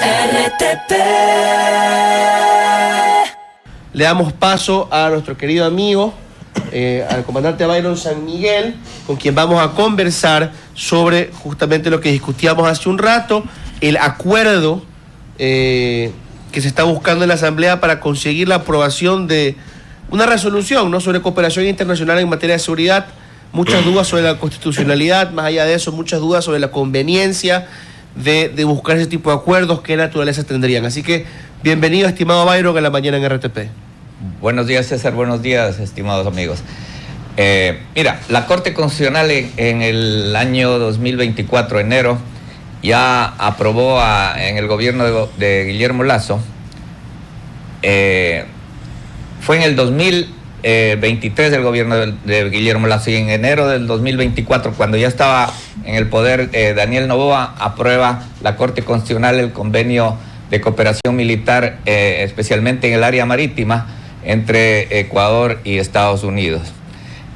RTP. Le damos paso a nuestro querido amigo, al comandante Byron San Miguel, con quien vamos a conversar sobre justamente lo que discutíamos hace un rato, el acuerdo que se está buscando en la Asamblea para conseguir la aprobación de una resolución, ¿no?, sobre cooperación internacional en materia de seguridad. Muchas dudas sobre la constitucionalidad, más allá de eso, muchas dudas sobre la conveniencia de buscar ese tipo de acuerdos, qué naturaleza tendrían. Así que, bienvenido, estimado Byron, a la mañana en RTP. Buenos días, César, buenos días, estimados amigos. Mira, la Corte Constitucional en el año 2024, enero, ya aprobó en el gobierno de Guillermo Lasso, fue en el 2023 el gobierno de Guillermo Lasso, y en enero del 2024, cuando ya estaba en el poder Daniel Noboa, aprueba la Corte Constitucional el convenio de cooperación militar, especialmente en el área marítima, entre Ecuador y Estados Unidos.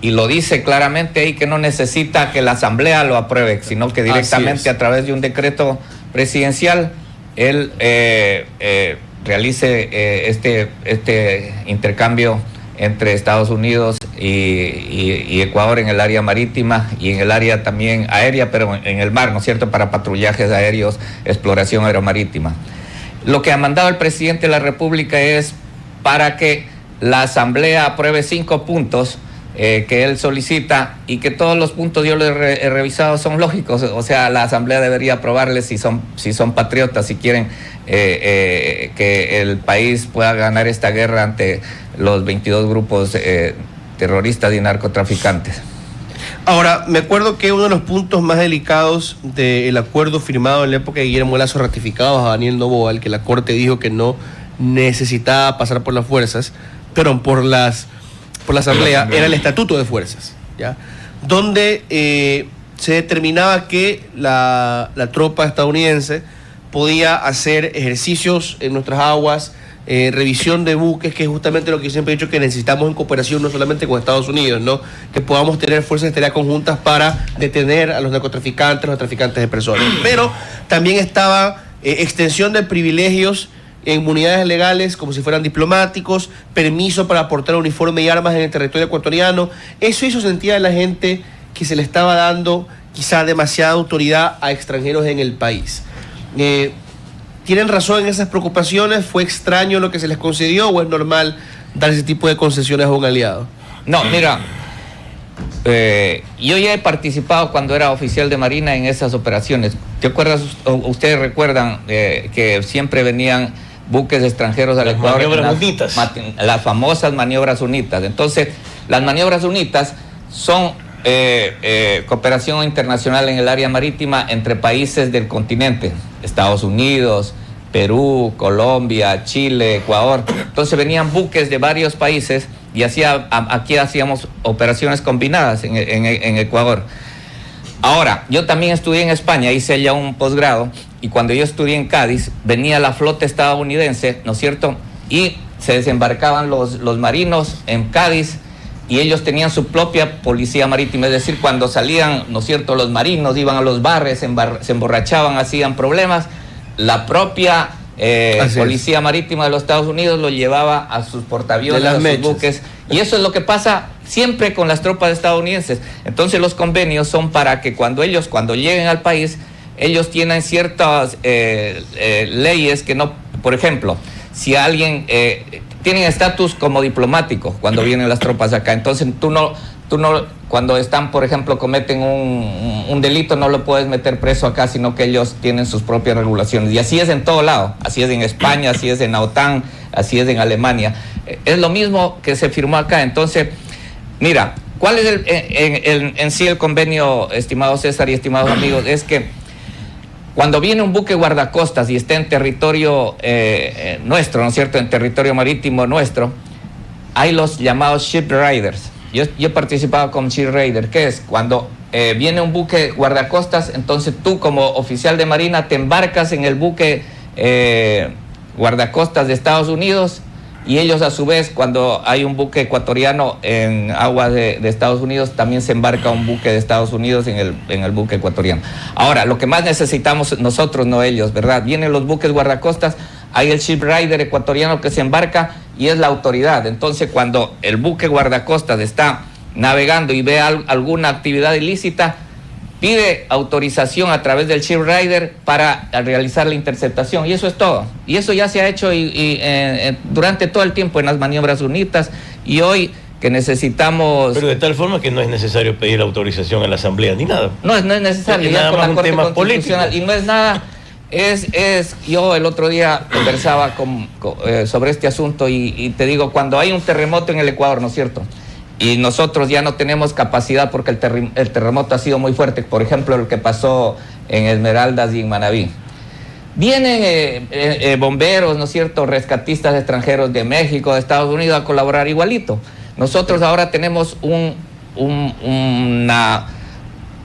Y lo dice claramente ahí que no necesita que la Asamblea lo apruebe, sino que directamente a través de un decreto presidencial él realice este intercambio entre Estados Unidos y Ecuador en el área marítima y en el área también aérea, pero en el mar, ¿no es cierto?, para patrullajes aéreos, exploración aeromarítima. Lo que ha mandado el presidente de la República es para que la Asamblea apruebe 5 puntos que él solicita, y que todos los puntos yo los he revisado son lógicos. O sea, la Asamblea debería aprobarles si son patriotas, si quieren que el país pueda ganar esta guerra ante los 22 grupos terroristas y narcotraficantes. Ahora, me acuerdo que uno de los puntos más delicados del acuerdo firmado en la época de Guillermo Lasso, ratificado a Daniel Noboa, el que la Corte dijo que no necesitaba pasar por las fuerzas, pero por la Asamblea, era el Estatuto de Fuerzas, ¿ya?, donde se determinaba que la tropa estadounidense podía hacer ejercicios en nuestras aguas, revisión de buques, que es justamente lo que yo siempre he dicho que necesitamos en cooperación no solamente con Estados Unidos, ¿no?, que podamos tener fuerzas de tarea conjuntas para detener a los narcotraficantes, los traficantes de personas. Pero también estaba extensión de privilegios, inmunidades legales como si fueran diplomáticos, permiso para portar uniforme y armas en el territorio ecuatoriano. Eso hizo sentir a la gente que se le estaba dando quizá demasiada autoridad a extranjeros en el país. ¿Tienen razón en esas preocupaciones? ¿Fue extraño lo que se les concedió o es normal dar ese tipo de concesiones a un aliado? No, mira, yo ya he participado cuando era oficial de Marina en esas operaciones. ¿Te acuerdas? Ustedes recuerdan que siempre venían buques extranjeros al Ecuador, las famosas maniobras UNITAS. Entonces, las maniobras UNITAS son cooperación internacional en el área marítima entre países del continente, Estados Unidos, Perú, Colombia, Chile, Ecuador. Entonces venían buques de varios países y aquí hacíamos operaciones combinadas en Ecuador. Ahora, yo también estudié en España, hice ya un posgrado, y cuando yo estudié en Cádiz, venía la flota estadounidense, ¿no es cierto?, y se desembarcaban los marinos en Cádiz, y ellos tenían su propia policía marítima. Es decir, cuando salían, ¿no es cierto?, los marinos, iban a los bares, se emborrachaban, hacían problemas, la propia policía marítima de los Estados Unidos los llevaba a sus portaaviones, a sus buques, y eso es lo que pasa siempre con las tropas estadounidenses. Entonces los convenios son para que cuando lleguen al país, ellos tienen ciertas leyes que no, por ejemplo, si alguien tienen estatus como diplomático cuando vienen las tropas acá, entonces tú no, cuando están, por ejemplo, cometen un delito, no lo puedes meter preso acá, sino que ellos tienen sus propias regulaciones. Y así es en todo lado, así es en España, así es en la OTAN, así es en Alemania. Es lo mismo que se firmó acá. Entonces, mira, ¿cuál es en sí el convenio, estimado César y estimados amigos? Es que cuando viene un buque guardacostas y está en territorio nuestro, ¿no es cierto?, en territorio marítimo nuestro, hay los llamados ship riders. Yo he participado con ship rider. ¿Qué es? Cuando viene un buque guardacostas, entonces tú como oficial de Marina te embarcas en el buque guardacostas de Estados Unidos y ellos a su vez, cuando hay un buque ecuatoriano en aguas de Estados Unidos, también se embarca un buque de Estados Unidos en el buque ecuatoriano. Ahora, lo que más necesitamos nosotros, no ellos, ¿verdad? Vienen los buques guardacostas, hay el shipwrighter ecuatoriano que se embarca y es la autoridad. Entonces, cuando el buque guardacostas está navegando y ve alguna actividad ilícita, pide autorización a través del shipwrighter para realizar la interceptación, y eso es todo. Y eso ya se ha hecho durante todo el tiempo en las maniobras UNITAS, y hoy que necesitamos... Pero de tal forma que no es necesario pedir autorización a la Asamblea ni nada. No es necesario, ya con la Corte Constitucional, político. Y no es nada... Yo el otro día conversaba sobre este asunto y te digo, cuando hay un terremoto en el Ecuador, ¿no es cierto?, y nosotros ya no tenemos capacidad porque el terremoto ha sido muy fuerte, por ejemplo, lo que pasó en Esmeraldas y en Manabí. Vienen bomberos, ¿no es cierto?, rescatistas extranjeros de México, de Estados Unidos, a colaborar igualito. Nosotros ahora tenemos una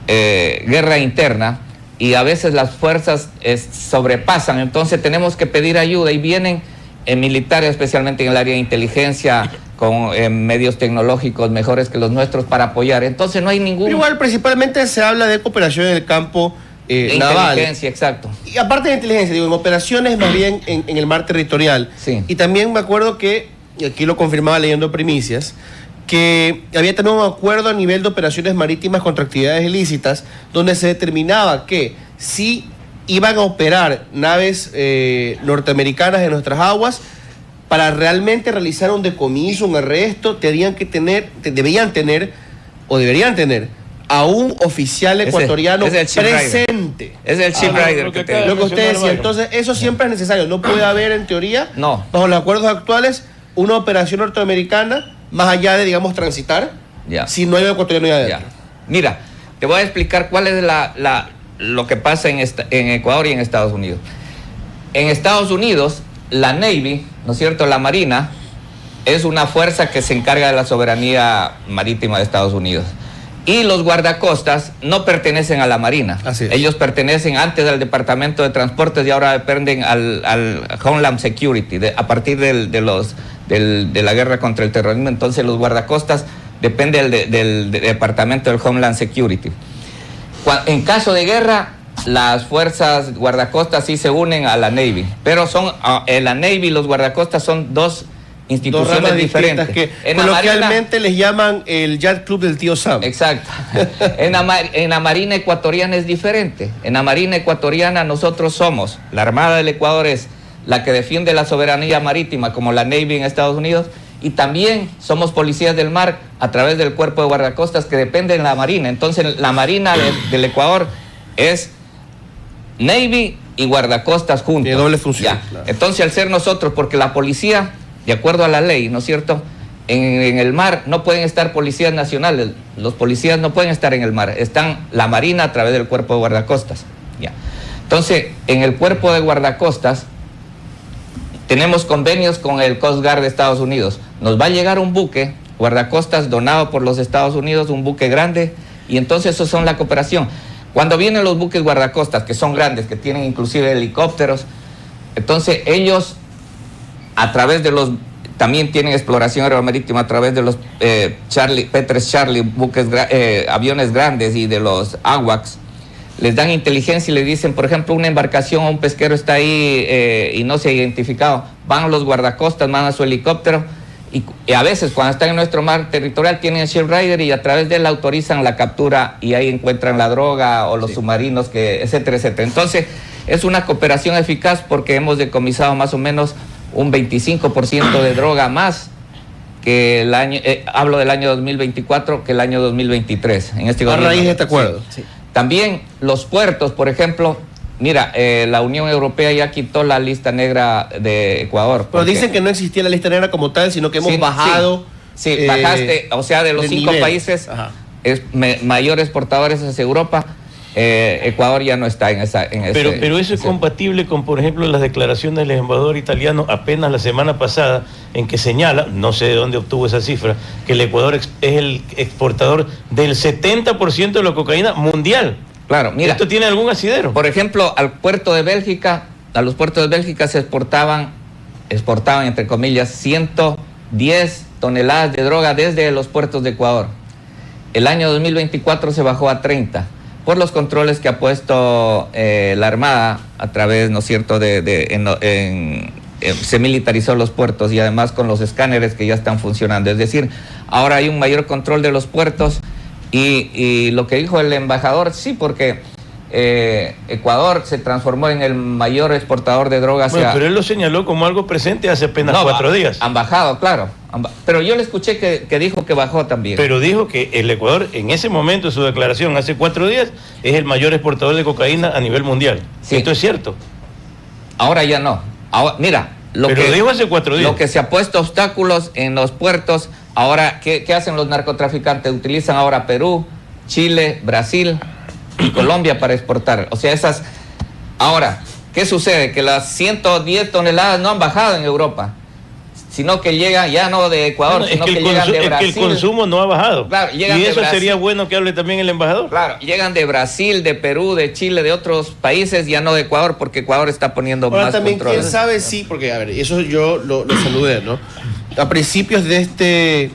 guerra interna y a veces las fuerzas sobrepasan, entonces tenemos que pedir ayuda y vienen militares, especialmente en el área de inteligencia, con medios tecnológicos mejores que los nuestros para apoyar. Entonces no hay ningún... Pero igual principalmente se habla de cooperación en el campo naval. Inteligencia, exacto. Y aparte de inteligencia, digo, en operaciones más bien en el mar territorial. Sí. Y también me acuerdo que, y aquí lo confirmaba leyendo primicias, que había también un acuerdo a nivel de operaciones marítimas contra actividades ilícitas, donde se determinaba que si iban a operar naves norteamericanas en nuestras aguas, para realmente realizar un decomiso, un arresto, deberían tener a un oficial ecuatoriano presente. Es el shipwrighter que te... Lo que usted decía. Entonces, eso siempre es necesario. No puede haber, en teoría, bajo los acuerdos actuales, una operación norteamericana más allá de, digamos, transitar, si no hay un ecuatoriano ya adentro. Mira, te voy a explicar cuál es lo que pasa en Ecuador y en Estados Unidos. En Estados Unidos, la Navy, ¿no es cierto?, la Marina, es una fuerza que se encarga de la soberanía marítima de Estados Unidos. Y los guardacostas no pertenecen a la Marina. Ellos pertenecen antes al Departamento de Transportes y ahora dependen al Homeland Security, a partir de la guerra contra el terrorismo. Entonces los guardacostas dependen del Departamento del Homeland Security. En caso de guerra, las fuerzas guardacostas sí se unen a la Navy, pero la Navy y los guardacostas son dos instituciones diferentes. Que coloquialmente les llaman el Yacht Club del tío Sam. Exacto. En la Marina ecuatoriana es diferente. En la Marina ecuatoriana nosotros somos, la Armada del Ecuador es la que defiende la soberanía marítima, como la Navy en Estados Unidos, y también somos policías del mar a través del cuerpo de guardacostas que depende de la Marina. Entonces la Marina del Ecuador es Navy y guardacostas juntos. Tiene doble función. Claro. Entonces, al ser nosotros, porque la policía, de acuerdo a la ley, ¿no es cierto?, en el mar no pueden estar policías nacionales, los policías no pueden estar en el mar, están la Marina a través del cuerpo de guardacostas. Ya. Entonces, en el cuerpo de guardacostas tenemos convenios con el Coast Guard de Estados Unidos. Nos va a llegar un buque guardacostas donado por los Estados Unidos, un buque grande, y entonces eso son la cooperación. Cuando vienen los buques guardacostas, que son grandes, que tienen inclusive helicópteros, entonces ellos, a través de también tienen exploración aeromarítima a través de los Petres Charlie, aviones grandes y de los AWACS, les dan inteligencia y le dicen, por ejemplo, una embarcación o un pesquero está ahí y no se ha identificado. Van los guardacostas, mandan su helicóptero y a veces cuando están en nuestro mar territorial tienen el shipwrighter y a través de él autorizan la captura y ahí encuentran la droga o los submarinos, etcétera, etcétera. Entonces es una cooperación eficaz porque hemos decomisado más o menos un 25% de droga más que el año, hablo del año 2024, que el año 2023. En este a raíz de este acuerdo. Sí. También los puertos, por ejemplo, mira, la Unión Europea ya quitó la lista negra de Ecuador. Pero dicen que no existía la lista negra como tal, sino que hemos bajado. Sí, bajaste, o sea, de los 5 países mayores exportadores hacia Europa, Ecuador ya no está en esa... Pero eso es compatible con, por ejemplo, las declaraciones del embajador italiano apenas la semana pasada, en que señala, no sé de dónde obtuvo esa cifra, que el Ecuador es el exportador del 70% de la cocaína mundial. Claro, mira. ¿Esto tiene algún asidero? Por ejemplo, a los puertos de Bélgica se exportaban exportaban, entre comillas, 110 toneladas de droga desde los puertos de Ecuador. El año 2024 se bajó a 30 por los controles que ha puesto la Armada a través, ¿no es cierto?, se militarizó los puertos y además con los escáneres que ya están funcionando. Es decir, ahora hay un mayor control de los puertos y lo que dijo el embajador, sí, porque Ecuador se transformó en el mayor exportador de drogas. Bueno, pero él lo señaló como algo presente hace apenas 4 días. Han bajado, claro. Pero yo le escuché que dijo que bajó también. Pero dijo que el Ecuador, en ese momento de su declaración, hace 4 días, es el mayor exportador de cocaína a nivel mundial. Sí. ¿Esto es cierto? Ahora ya no. Ahora, mira, lo dijo hace 4 días. Lo que se ha puesto obstáculos en los puertos, ahora, ¿qué hacen los narcotraficantes? Utilizan ahora Perú, Chile, Brasil y Colombia para exportar. O sea, Ahora, ¿qué sucede? Que las 110 toneladas no han bajado en Europa, sino que llegan ya no de Ecuador, sino que llegan de Brasil. Es que el consumo no ha bajado. Claro, llegan y de eso Brasil. Sería bueno que hable también el embajador. Claro, llegan de Brasil, de Perú, de Chile, de otros países, ya no de Ecuador, porque Ecuador está poniendo ahora más también, controles. quién sabe, sí, porque, a ver, eso yo lo saludé, ¿no? A principios de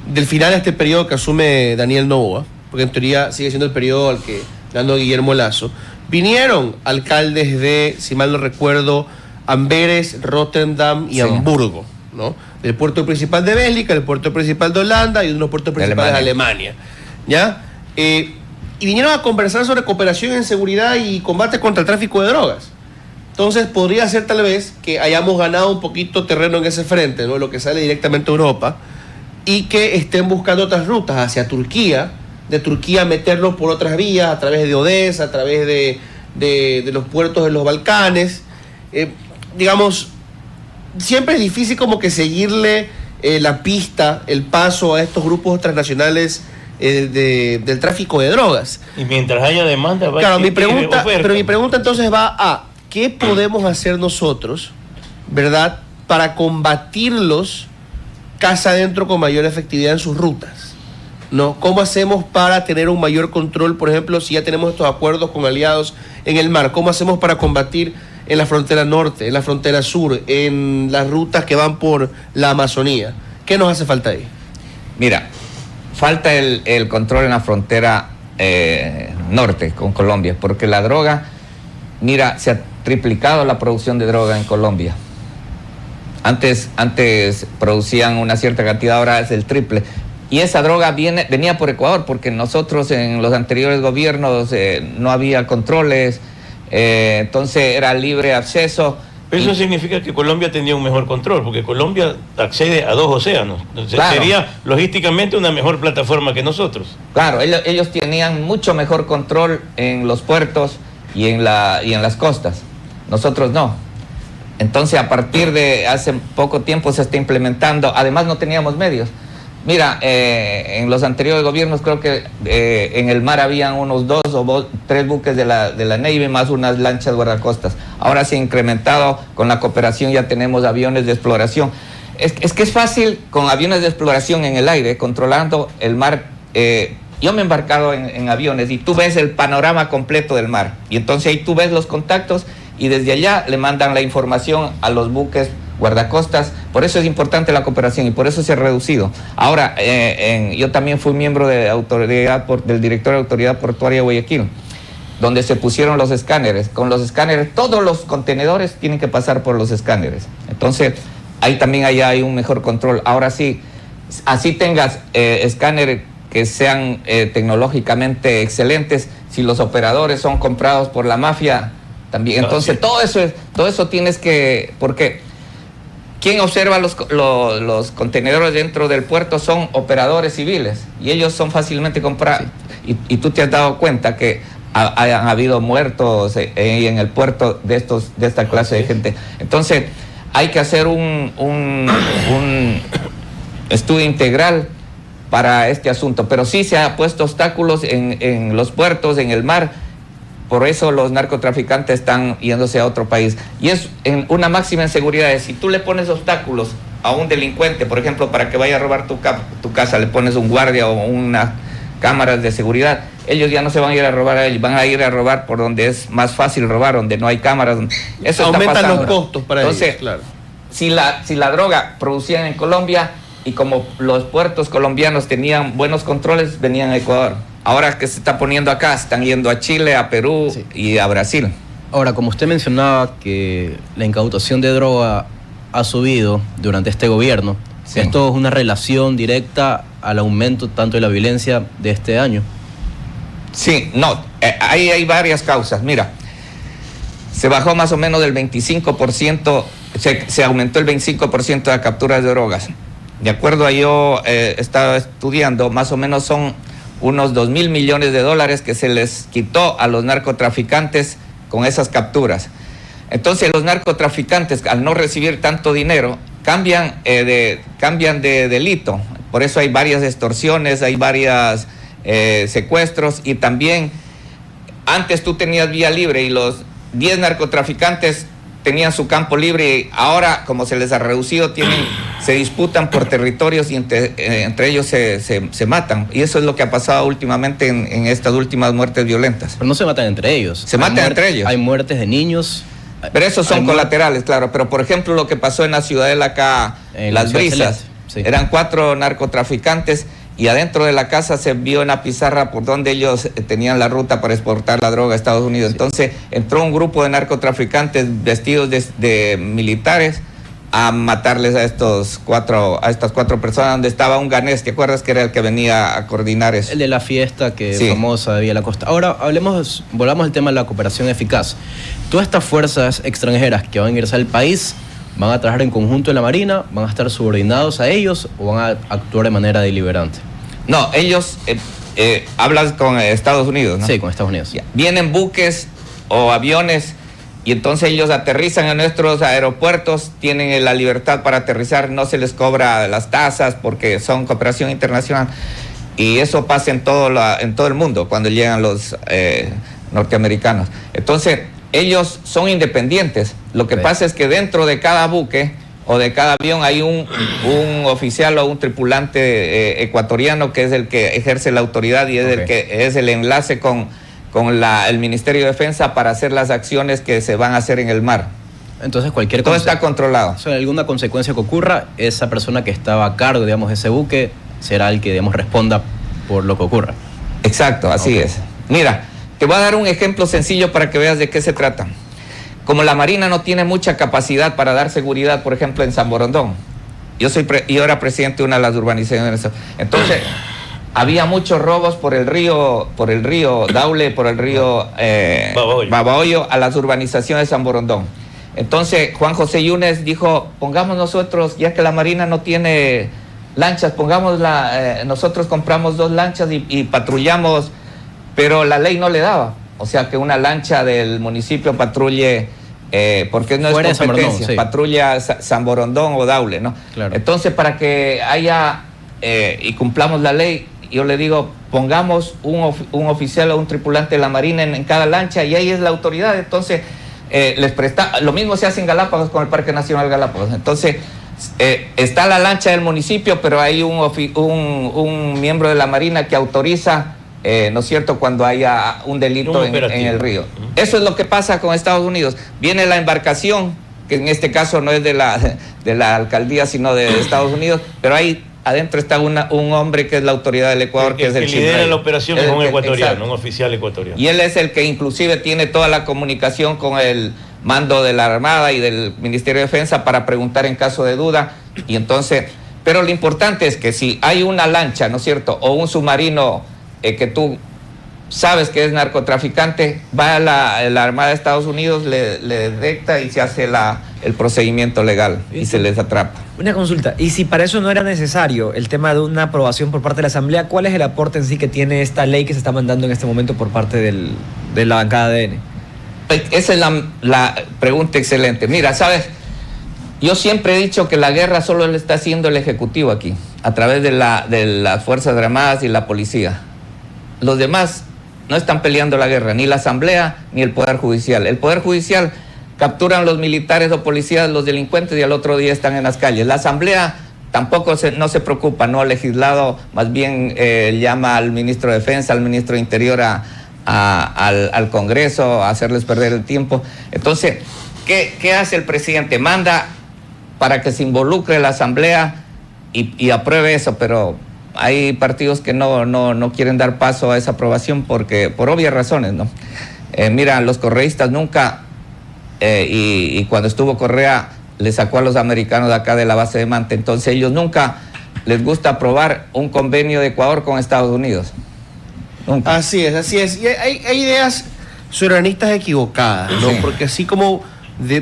del final de este periodo que asume Daniel Noboa, porque en teoría sigue siendo el periodo al que ganó Guillermo Lasso, vinieron alcaldes de, si mal no recuerdo, Amberes, Rotterdam y Hamburgo, ¿no? Del puerto principal de Bélgica, del puerto principal de Holanda y de unos puertos principales de Alemania. ¿Ya? Y vinieron a conversar sobre cooperación en seguridad y combate contra el tráfico de drogas. Entonces podría ser tal vez que hayamos ganado un poquito terreno en ese frente, ¿no? Lo que sale directamente a Europa, y que estén buscando otras rutas hacia Turquía, de Turquía meterlo por otras vías, a través de Odessa, a través de los puertos de los Balcanes. Digamos, siempre es difícil como que seguirle la pista, el paso a estos grupos transnacionales del tráfico de drogas. Y mientras haya demanda, va claro, mi pregunta entonces va a ¿qué podemos hacer nosotros, verdad, para combatirlos casa adentro con mayor efectividad en sus rutas? ¿No? ¿Cómo hacemos para tener un mayor control, por ejemplo, si ya tenemos estos acuerdos con aliados en el mar? ¿Cómo hacemos para combatir en la frontera norte, en la frontera sur, en las rutas que van por la Amazonía? ¿Qué nos hace falta ahí? Mira, falta el control en la frontera norte con Colombia, porque la droga, mira, se ha triplicado la producción de droga en Colombia. Antes producían una cierta cantidad, ahora es el triple. Y esa droga venía por Ecuador, porque nosotros en los anteriores gobiernos no había controles, entonces era libre acceso. Pero eso significa que Colombia tenía un mejor control, porque Colombia accede a 2 océanos. Entonces, claro, sería logísticamente una mejor plataforma que nosotros. Claro, ellos tenían mucho mejor control en los puertos y en las costas. Nosotros no. Entonces, a partir de hace poco tiempo se está implementando. Además, no teníamos medios. Mira, en los anteriores gobiernos creo que en el mar habían unos 2 o 3 buques de la Navy más unas lanchas guardacostas. Ahora se ha incrementado, con la cooperación ya tenemos aviones de exploración. Es que es fácil con aviones de exploración en el aire, controlando el mar. Yo me he embarcado en aviones y tú ves el panorama completo del mar. Y entonces ahí tú ves los contactos y desde allá le mandan la información a los buques guardacostas. Por eso es importante la cooperación y por eso se ha reducido. Ahora, yo también fui miembro del director de Autoridad Portuaria de Guayaquil, donde se pusieron los escáneres. Con los escáneres, todos los contenedores tienen que pasar por los escáneres. Entonces, ahí también hay un mejor control. Ahora sí, así tengas escáneres que sean tecnológicamente excelentes, si los operadores son comprados por la mafia, también. Entonces, todo eso tienes que... Porque ¿quién observa los contenedores dentro del puerto? Son operadores civiles y ellos son fácilmente comprados. Sí. Y tú te has dado cuenta que han habido muertos en el puerto de esta clase de gente. Entonces, hay que hacer un estudio integral para este asunto. Pero sí se ha puesto obstáculos en los puertos, en el mar. Por eso los narcotraficantes están yéndose a otro país. Y es una máxima inseguridad. Si tú le pones obstáculos a un delincuente, por ejemplo, para que vaya a robar tu casa, le pones un guardia o cámaras de seguridad. Ellos ya no se van a ir a robar a ellos, van a ir a robar por donde es más fácil robar, donde no hay cámaras. Eso aumentan los costos para ellos. Entonces, claro. Si la droga producían en Colombia y como los puertos colombianos tenían buenos controles, venían a Ecuador. Ahora que se está poniendo acá, están yendo a Chile, a Perú y a Brasil. Ahora, como usted mencionaba que la incautación de droga ha subido durante este gobierno, ¿esto es una relación directa al aumento tanto de la violencia de este año? Sí, no, ahí hay varias causas. Mira, se bajó más o menos del 25%, se aumentó el 25% de la captura de drogas. De acuerdo a yo estaba estudiando, más o menos son unos 2.000 millones de dólares que se les quitó a los narcotraficantes con esas capturas. Entonces los narcotraficantes, al no recibir tanto dinero, cambian de delito. Por eso hay varias extorsiones, hay varias secuestros, y también antes tú tenías vía libre y los 10 narcotraficantes tenían su campo libre, y ahora, como se les ha reducido, se disputan por territorios y entre ellos se matan. Y eso es lo que ha pasado últimamente en estas últimas muertes violentas. Pero no se matan entre ellos. Se matan entre ellos. Hay muertes de niños. Pero esos son colaterales, claro. Pero, por ejemplo, lo que pasó en la Ciudadela acá, en Las Brisas, eran 4 narcotraficantes, y adentro de la casa se vio en la pizarra por donde ellos tenían la ruta para exportar la droga a Estados Unidos. Entonces entró un grupo de narcotraficantes vestidos de militares a matarles a estas 4 personas, donde estaba un ganés, ¿te acuerdas que era el que venía a coordinar eso? El de la fiesta famosa de Villa La Costa. Ahora volvamos al tema de la cooperación eficaz. Todas estas fuerzas extranjeras que van a ingresar al país, ¿van a trabajar en conjunto en la Marina? ¿Van a estar subordinados a ellos o van a actuar de manera deliberante? No, ellos, hablas con Estados Unidos, ¿no? Sí, con Estados Unidos. Vienen buques o aviones y entonces ellos aterrizan en nuestros aeropuertos, tienen la libertad para aterrizar, no se les cobra las tasas porque son cooperación internacional, y eso pasa en todo el mundo cuando llegan los norteamericanos. Entonces, ellos son independientes. Lo que pasa es que dentro de cada buque o de cada avión hay un oficial o un tripulante ecuatoriano que es el que ejerce la autoridad y es el que es el enlace con el Ministerio de Defensa para hacer las acciones que se van a hacer en el mar. Entonces todo está controlado. O sea, alguna consecuencia que ocurra, esa persona que estaba a cargo, digamos, de ese buque será el que, digamos, responda por lo que ocurra. Exacto, así es. Mira, te voy a dar un ejemplo sencillo para que veas de qué se trata. Como la Marina no tiene mucha capacidad para dar seguridad, por ejemplo, en San Borondón. Yo era presidente de una de las urbanizaciones. Entonces, había muchos robos por el río Daule, por el río Babahoyo, a las urbanizaciones de San Borondón. Entonces, Juan José Yunes dijo, pongamos nosotros, ya que la Marina no tiene lanchas, nosotros compramos 2 lanchas y patrullamos, pero la ley no le daba. O sea, que una lancha del municipio patrulle, porque no es competencia, patrulla San Borondón o Daule, ¿no? Claro. Entonces, para que haya y cumplamos la ley, yo le digo, pongamos un oficial o un tripulante de la Marina en cada lancha, y ahí es la autoridad. Entonces, lo mismo se hace en Galápagos con el Parque Nacional Galápagos. Entonces, está la lancha del municipio, pero hay un miembro de la Marina que autoriza, ¿no es cierto?, cuando haya un delito en el río. Eso es lo que pasa con Estados Unidos. Viene la embarcación, que en este caso no es de la alcaldía, sino de Estados Unidos, pero ahí adentro está un hombre que es la autoridad del Ecuador, que es el lidera la operación, es un ecuatoriano, un oficial ecuatoriano. Y él es el que inclusive tiene toda la comunicación con el mando de la Armada y del Ministerio de Defensa para preguntar en caso de duda. Y entonces, pero lo importante es que si hay una lancha, ¿no es cierto?, o un submarino que tú sabes que es narcotraficante, va a la Armada de Estados Unidos, le detecta y se hace el procedimiento legal y se les atrapa. Una consulta, y si para eso no era necesario el tema de una aprobación por parte de la Asamblea, ¿cuál es el aporte en sí que tiene esta ley que se está mandando en este momento por parte de la bancada de ADN? Esa es la pregunta excelente. Mira, ¿sabes? Yo siempre he dicho que la guerra solo le está haciendo el Ejecutivo aquí, a través de las Fuerzas Armadas y la policía. Los demás no están peleando la guerra, ni la Asamblea ni el Poder Judicial. El Poder Judicial capturan los militares o policías, los delincuentes, y al otro día están en las calles. La Asamblea tampoco no se preocupa, no ha legislado, más bien llama al ministro de Defensa, al ministro de Interior al Congreso a hacerles perder el tiempo. Entonces, ¿qué hace el presidente? Manda para que se involucre la Asamblea y apruebe eso, pero hay partidos que no quieren dar paso a esa aprobación por obvias razones, ¿no? Mira, los correístas nunca, y cuando estuvo Correa, le sacó a los americanos de acá de la base de Manta, entonces ellos nunca les gusta aprobar un convenio de Ecuador con Estados Unidos. Nunca. Así es. Y hay ideas soberanistas equivocadas, ¿no? Sí. Porque así como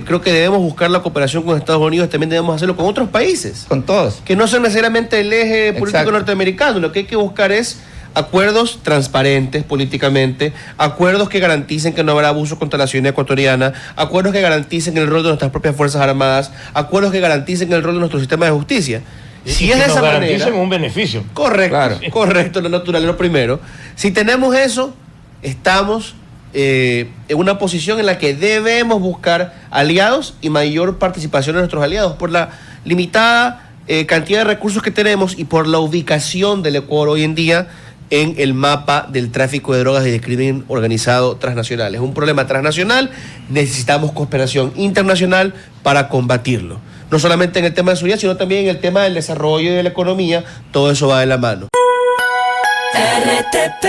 creo que debemos buscar la cooperación con Estados Unidos, también debemos hacerlo con otros países. Con todos. Que no son necesariamente el eje político Exacto. norteamericano. Lo que hay que buscar es acuerdos transparentes políticamente, acuerdos que garanticen que no habrá abuso contra la ciudadanía ecuatoriana, acuerdos que garanticen el rol de nuestras propias Fuerzas Armadas, acuerdos que garanticen el rol de nuestro sistema de justicia. Si es de esa manera, un beneficio. Correcto, Claro. correcto, lo natural, lo primero. Si tenemos eso, estamos en una posición en la que debemos buscar aliados y mayor participación de nuestros aliados por la limitada cantidad de recursos que tenemos y por la ubicación del Ecuador hoy en día en el mapa del tráfico de drogas y del crimen organizado transnacional. Es un problema transnacional, necesitamos cooperación internacional para combatirlo. No solamente en el tema de seguridad, sino también en el tema del desarrollo y de la economía, todo eso va de la mano. RTP